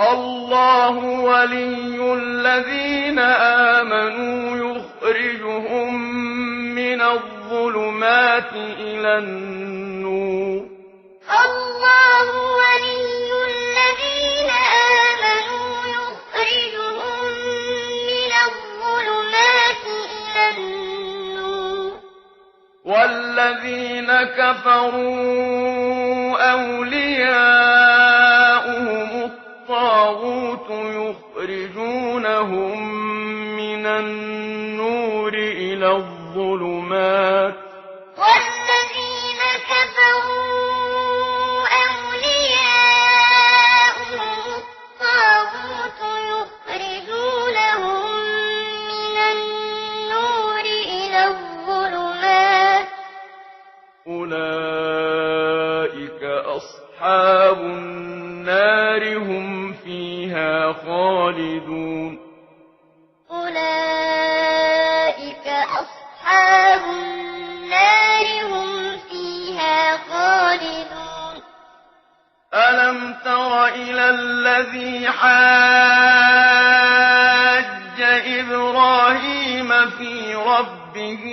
الله ولي الذين آمنوا يخرجهم من الظلمات إلى النور. الله ولي الذين آمنوا يخرجهم من الظلمات إلى النور. والذين كفروا أولياؤهم الطاغوت يخرجونهم من النور إلى الظلمات. والذين كفروا أولياؤهم الطاغوت يخرجونهم من النور إلى الظلمات. أولئك أصحاب النار هم فيها خالدون. أولئك أصحاب النار هم فيها خالدون. ألم تر إلى الذي حاج إبراهيم في ربه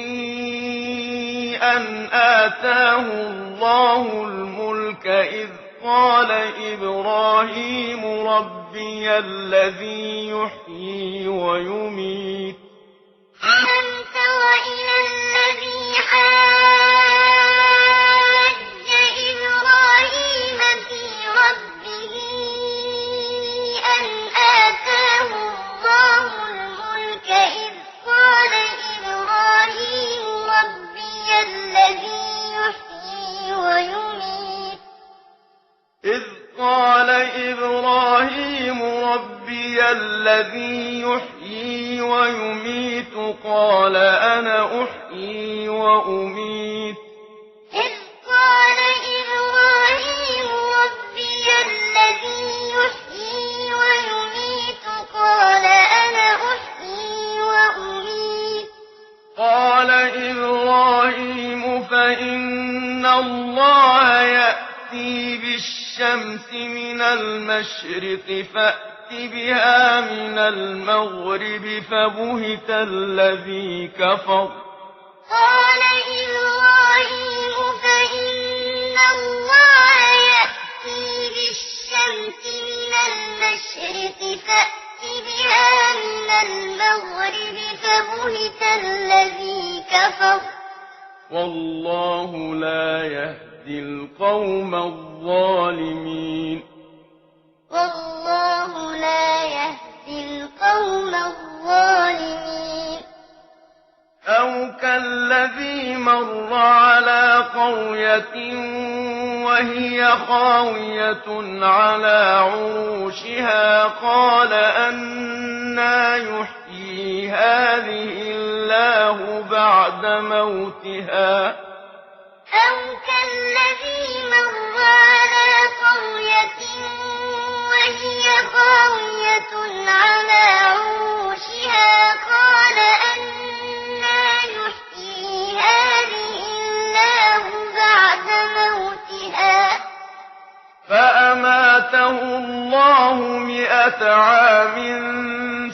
أن آتاه الله الملك إذ قال إبراهيم ربي الذي يحيي ويميت. ألم تر إلى الذي حاج إبراهيم في ربه أن آتاه الله الملك إذ قال إبراهيم ربي الذي يحيي ويميت. إذ قال إبراهيم ربي الذي يحيي ويميت قال أنا أحيي وأميت. إذ قال إبراهيم ربي الذي يحيي ويميت قال أنا أحيي وأميت. قال إبراهيم فإن الله يأتي بالشمس من المشرق فأت بها من المغرب فبهت الذي كفر. قال إبراهيم فإن الله يأتي بالشمس من المشرق فأت بها من المغرب فبهت الذي كفر. والله لا يهدي القوم الظالمين. والله لا يهدي القوم الظالمين. أو كالذي مر على قرية وهي خاوية على عروشها قال أنى يحيي هذه الله بعد موتها. أو كالذي مر على قرية وهي خاوية على عروشها قال أنى يحيي هذه الله بعد موتها. فأماته الله 100 عام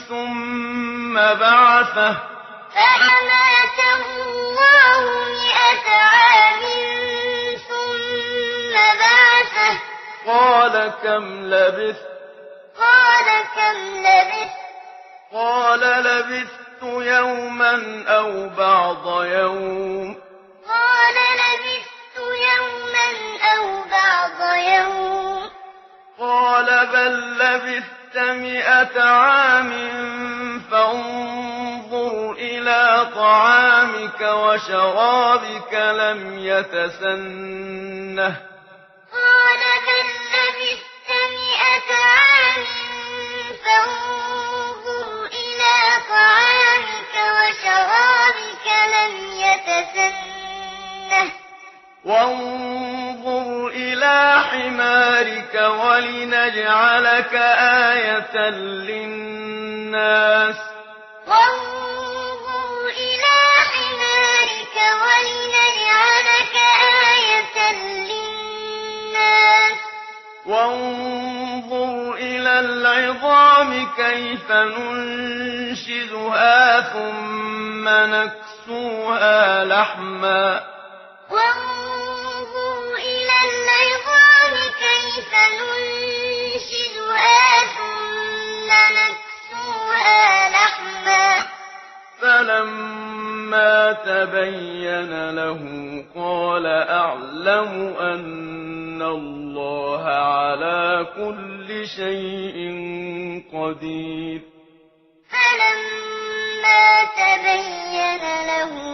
ثم بعثه. فأماته الله 100 عام ثم بعثه. قال كم لبثت؟ قال كم لبثت؟ قال لبثت يوما أو بعض يوم. قال لبثت يوما أو بعض يوم. قال بل لبثت 100 عام فانظر إلى طعامك وشرابك لم يتسنه. قال بل لبثت 100 عام فانظر إلى طعامك وشرابك لم يتسنه. وانظر إلى حمارك ولنجعلك آية للناس. وانظر إلى حمارك ولنجعلك آية للناس. وانظر إلى العظام كيف ننشزها ثم نكسوها لحما وانظر إلى العظام كيف ننشزها ثم نكسوها لحما فلما تبين له قال أعلم أن الله على كل شيء قدير فلما تبين له